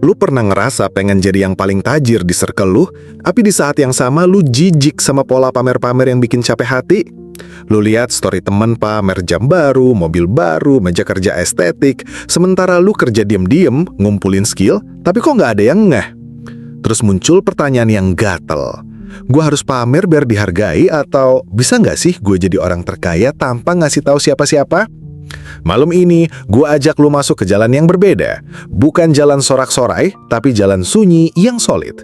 Lu pernah ngerasa pengen jadi yang paling tajir di circle lu, tapi di saat yang sama lu jijik sama pola pamer-pamer yang bikin capek hati? Lu lihat story temen pamer jam baru, mobil baru, meja kerja estetik, sementara lu kerja diem-diem, ngumpulin skill, tapi kok nggak ada yang ngeh? Terus muncul pertanyaan yang gatel. Gua harus pamer biar dihargai atau bisa nggak sih gue jadi orang terkaya tanpa ngasih tahu siapa-siapa? Malam ini, gue ajak lu masuk ke jalan yang berbeda. Bukan jalan sorak-sorai, tapi jalan sunyi yang solid.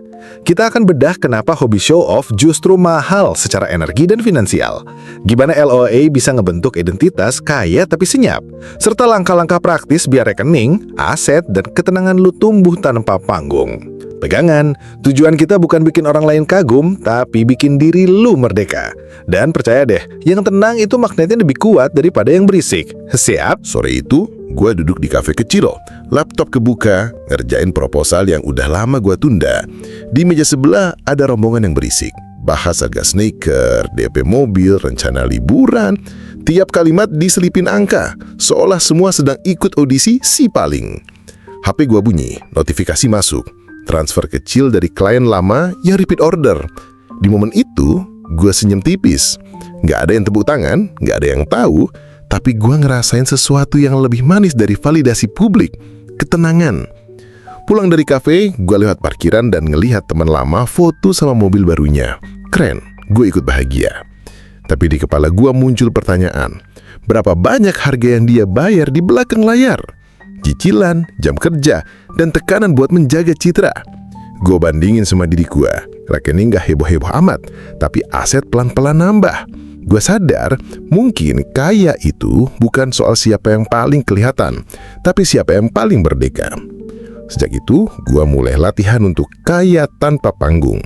Kita akan bedah kenapa hobi show off justru mahal secara energi dan finansial. Gimana LOA bisa ngebentuk identitas kaya tapi senyap. Serta langkah-langkah praktis biar rekening, aset, dan ketenangan lu tumbuh tanpa panggung. Pegangan, tujuan kita bukan bikin orang lain kagum, tapi bikin diri lu merdeka. Dan percaya deh, yang tenang itu magnetnya lebih kuat daripada yang berisik. Siap? Sore itu, gue duduk di kafe kecil, laptop kebuka, ngerjain proposal yang udah lama gue tunda. Di meja sebelah ada rombongan yang berisik. Bahas harga sneaker, DP mobil, rencana liburan. Tiap kalimat diselipin angka, seolah semua sedang ikut audisi si paling. HP gue bunyi, notifikasi masuk. Transfer kecil dari klien lama yang repeat order. Di momen itu, gue senyum tipis. Nggak ada yang tepuk tangan, nggak ada yang tahu, tapi gue ngerasain sesuatu yang lebih manis dari validasi publik, ketenangan. Pulang dari kafe, gue lewat parkiran dan ngelihat teman lama foto sama mobil barunya. Keren, gue ikut bahagia. Tapi di kepala gue muncul pertanyaan, berapa banyak harga yang dia bayar di belakang layar? Cicilan, jam kerja, dan tekanan buat menjaga citra. Gue bandingin sama diri gue, rekening gak heboh-heboh amat, tapi aset pelan-pelan nambah. Gue sadar, mungkin kaya itu bukan soal siapa yang paling kelihatan, tapi siapa yang paling merdeka. Sejak itu, gue mulai latihan untuk kaya tanpa panggung.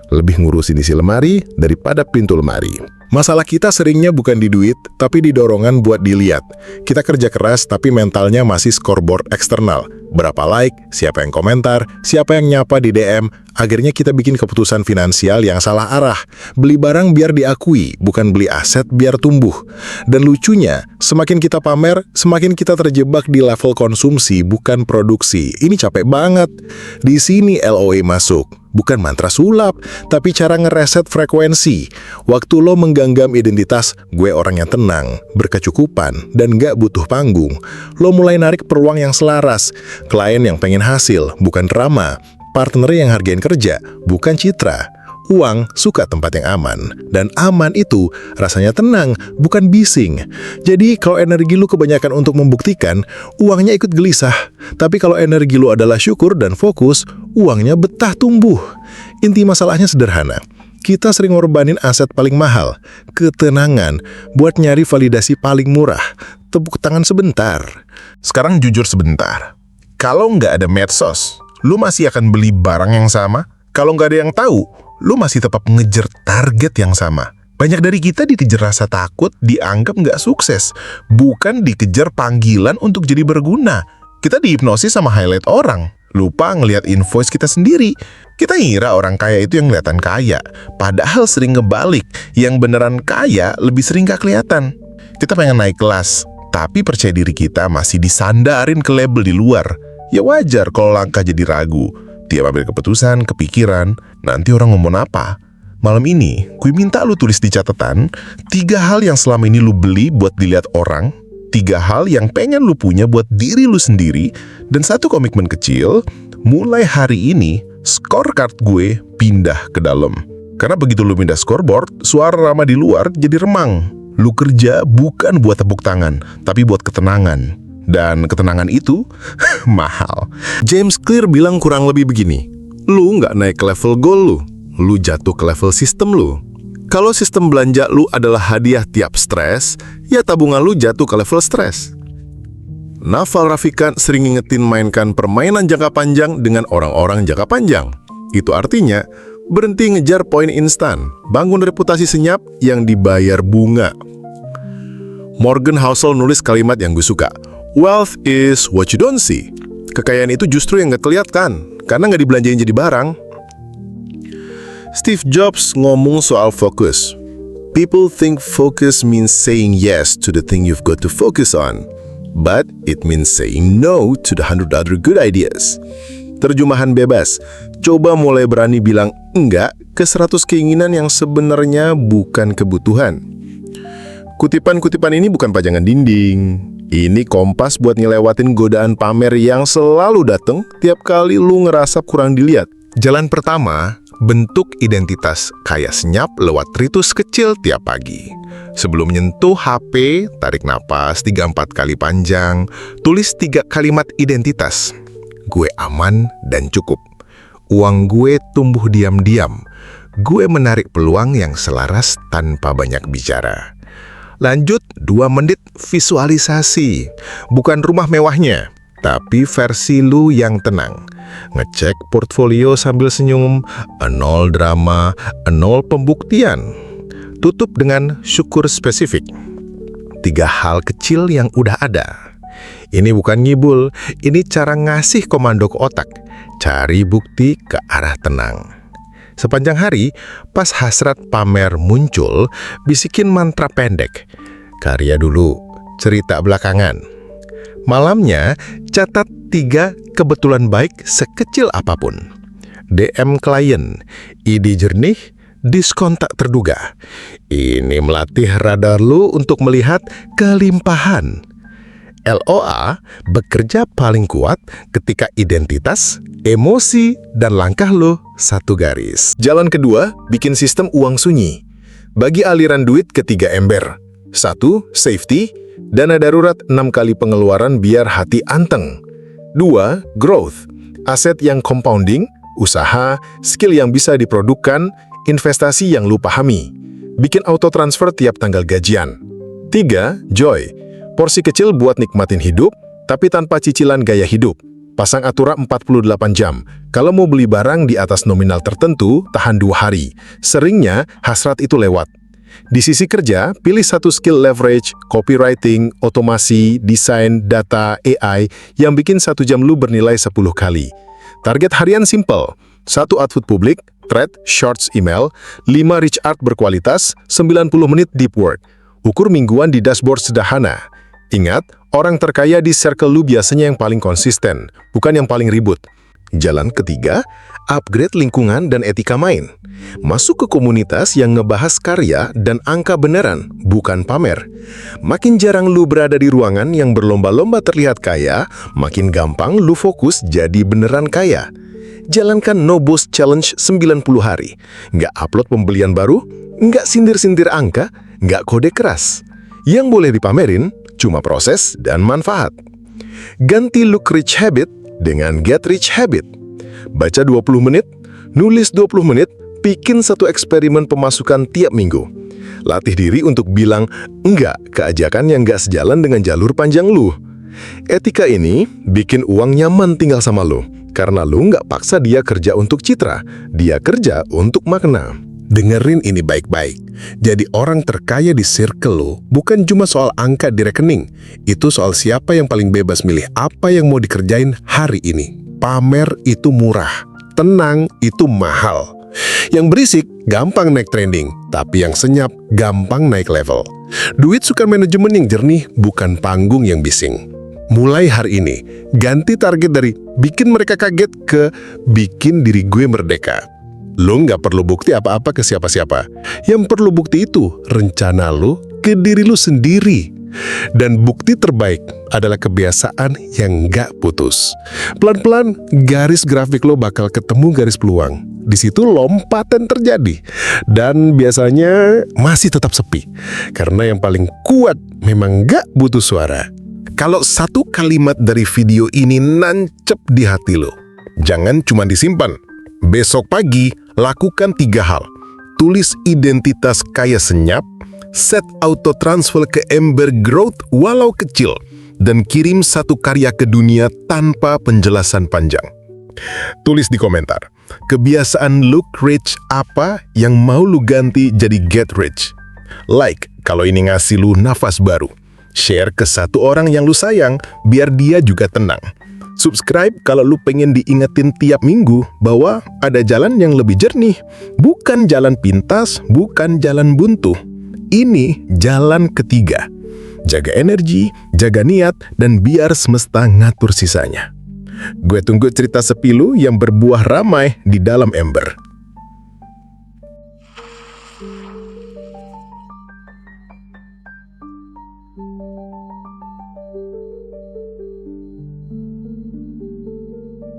Lebih ngurusin isi lemari daripada pintu lemari. Masalah kita seringnya bukan di duit, tapi di dorongan buat dilihat. Kita kerja keras, tapi mentalnya masih scoreboard eksternal. Berapa like, siapa yang komentar, siapa yang nyapa di DM, akhirnya kita bikin keputusan finansial yang salah arah. Beli barang biar diakui, bukan beli aset biar tumbuh. Dan lucunya, semakin kita pamer, semakin kita terjebak di level konsumsi, bukan produksi. Ini capek banget. Di sini LOA masuk. Bukan mantra sulap, tapi cara ngereset frekuensi. Waktu lo menggenggam identitas, gue orang yang tenang, berkecukupan, dan gak butuh panggung. Lo mulai narik peluang yang selaras, klien yang pengen hasil, bukan drama, partner yang hargain kerja, bukan citra. Uang suka tempat yang aman, dan aman itu rasanya tenang, bukan bising. Jadi kalau energi lu kebanyakan untuk membuktikan, uangnya ikut gelisah. Tapi kalau energi lu adalah syukur dan fokus, uangnya betah tumbuh. Inti masalahnya sederhana. Kita sering ngorbanin aset paling mahal, ketenangan, buat nyari validasi paling murah, tepuk tangan sebentar. Sekarang jujur sebentar. Kalau nggak ada medsos, lu masih akan beli barang yang sama? Kalau nggak ada yang tahu, lu masih tetap ngejar target yang sama. Banyak dari kita dikejar rasa takut, dianggap nggak sukses. Bukan dikejar panggilan untuk jadi berguna. Kita dihipnosis sama highlight orang. Lupa ngelihat invoice kita sendiri. Kita ngira orang kaya itu yang kelihatan kaya. Padahal sering ngebalik. Yang beneran kaya lebih sering gak kelihatan. Kita pengen naik kelas, tapi percaya diri kita masih disandarin ke label di luar. Ya wajar kalau langkah jadi ragu. Tiap ambil keputusan, kepikiran, nanti orang ngomong apa. Malam ini, gue minta lu tulis di catatan 3 hal yang selama ini lu beli buat dilihat orang, 3 hal yang pengen lu punya buat diri lu sendiri, dan 1 komitmen kecil. Mulai hari ini, scorecard gue pindah ke dalam. Karena begitu lu pindah scoreboard, suara Rama di luar jadi remang. Lu kerja bukan buat tepuk tangan, tapi buat ketenangan. Dan ketenangan itu mahal. James Clear bilang kurang lebih begini, lu nggak naik ke level goal lu jatuh ke level sistem lu. Kalau sistem belanja lu adalah hadiah tiap stres, ya tabungan lu jatuh ke level stres. Naval Ravikant sering ngingetin mainkan permainan jangka panjang dengan orang-orang jangka panjang. Itu artinya, berhenti ngejar poin instan, bangun reputasi senyap yang dibayar bunga. Morgan Housel nulis kalimat yang gue suka, "Wealth is what you don't see." Kekayaan itu justru yang nggak kelihatan, karena nggak dibelanjain jadi barang. Steve Jobs ngomong soal fokus. People think focus means saying yes to the thing you've got to focus on, but it means saying no to the 100 other good ideas. Terjemahan bebas, coba mulai berani bilang enggak ke 100 keinginan yang sebenarnya bukan kebutuhan. Kutipan-kutipan ini bukan pajangan dinding. Ini kompas buat ngelewatin godaan pamer yang selalu dateng tiap kali lu ngerasa kurang dilihat. Jalan pertama, bentuk identitas kaya senyap lewat ritus kecil tiap pagi. Sebelum nyentuh HP, tarik napas 3-4 kali panjang, tulis 3 kalimat identitas. Gue aman dan cukup. Uang gue tumbuh diam-diam. Gue menarik peluang yang selaras tanpa banyak bicara. Lanjut 2 menit visualisasi. Bukan rumah mewahnya, tapi versi lu yang tenang. Ngecek portfolio sambil senyum, 0 drama, 0 pembuktian. Tutup dengan syukur spesifik. 3 hal kecil yang udah ada. Ini bukan ngibul, ini cara ngasih komando ke otak. Cari bukti ke arah tenang. Sepanjang hari, pas hasrat pamer muncul, bisikin mantra pendek. Karya dulu, cerita belakangan. Malamnya, catat 3 kebetulan baik sekecil apapun. DM klien, ide jernih, diskon tak terduga. Ini melatih radar lu untuk melihat kelimpahan. LOA bekerja paling kuat ketika identitas, emosi, dan langkah lu satu garis. Jalan kedua, bikin sistem uang sunyi. Bagi aliran duit ke 3 ember. 1. Safety, dana darurat 6 kali pengeluaran biar hati anteng. 2. Growth, aset yang compounding, usaha, skill yang bisa diprodukkan, investasi yang lu pahami. Bikin auto transfer tiap tanggal gajian. 3. Joy, porsi kecil buat nikmatin hidup, tapi tanpa cicilan gaya hidup. Pasang aturan 48 jam. Kalau mau beli barang di atas nominal tertentu, tahan 2 hari. Seringnya, hasrat itu lewat. Di sisi kerja, pilih 1 skill leverage, copywriting, otomasi, desain, data, AI, yang bikin 1 jam lu bernilai 10 kali. Target harian simple. 1 output publik, thread, shorts email, 5 reach art berkualitas, 90 menit deep work. Ukur mingguan di dashboard sederhana. Ingat, orang terkaya di circle lu biasanya yang paling konsisten, bukan yang paling ribut. Jalan ketiga, upgrade lingkungan dan etika main. Masuk ke komunitas yang ngebahas karya dan angka beneran, bukan pamer. Makin jarang lu berada di ruangan yang berlomba-lomba terlihat kaya, makin gampang lu fokus jadi beneran kaya. Jalankan No Boss Challenge 90 hari. Nggak upload pembelian baru, nggak sindir-sindir angka, nggak kode keras. Yang boleh dipamerin cuma proses dan manfaat. Ganti look rich habit dengan get rich habit. Baca 20 menit, nulis 20 menit, bikin 1 eksperimen pemasukan tiap minggu. Latih diri untuk bilang enggak ke ajakan yang nggak sejalan dengan jalur panjang lu. Etika ini bikin uang nyaman tinggal sama lu, karena lu nggak paksa dia kerja untuk citra, dia kerja untuk makna. Dengerin ini baik-baik. Jadi orang terkaya di circle lo bukan cuma soal angka di rekening. Itu soal siapa yang paling bebas milih apa yang mau dikerjain hari ini. Pamer itu murah, tenang itu mahal. Yang berisik gampang naik trending, tapi yang senyap gampang naik level. Duit suka manajemen yang jernih, bukan panggung yang bising. Mulai hari ini, ganti target dari bikin mereka kaget ke bikin diri gue merdeka. Lo nggak perlu bukti apa-apa ke siapa-siapa. Yang perlu bukti itu rencana lo ke diri lo sendiri. Dan bukti terbaik adalah kebiasaan yang nggak putus. Pelan-pelan garis grafik lo bakal ketemu garis peluang. Di situ lompatan terjadi. Dan biasanya masih tetap sepi. Karena yang paling kuat memang nggak butuh suara. Kalau 1 kalimat dari video ini nancep di hati lo, jangan cuma disimpan. Besok pagi, lakukan 3 hal. Tulis identitas kaya senyap, set auto transfer ke ember growth walau kecil, dan kirim 1 karya ke dunia tanpa penjelasan panjang. Tulis di komentar, kebiasaan look rich apa yang mau lu ganti jadi get rich. Like kalau ini ngasih lu nafas baru. Share ke 1 orang yang lu sayang, biar dia juga tenang. Subscribe kalau lu pengen diingetin tiap minggu bahwa ada jalan yang lebih jernih. Bukan jalan pintas, bukan jalan buntu. Ini jalan ketiga. Jaga energi, jaga niat, dan biar semesta ngatur sisanya. Gue tunggu cerita sepilu yang berbuah ramai di dalam ember.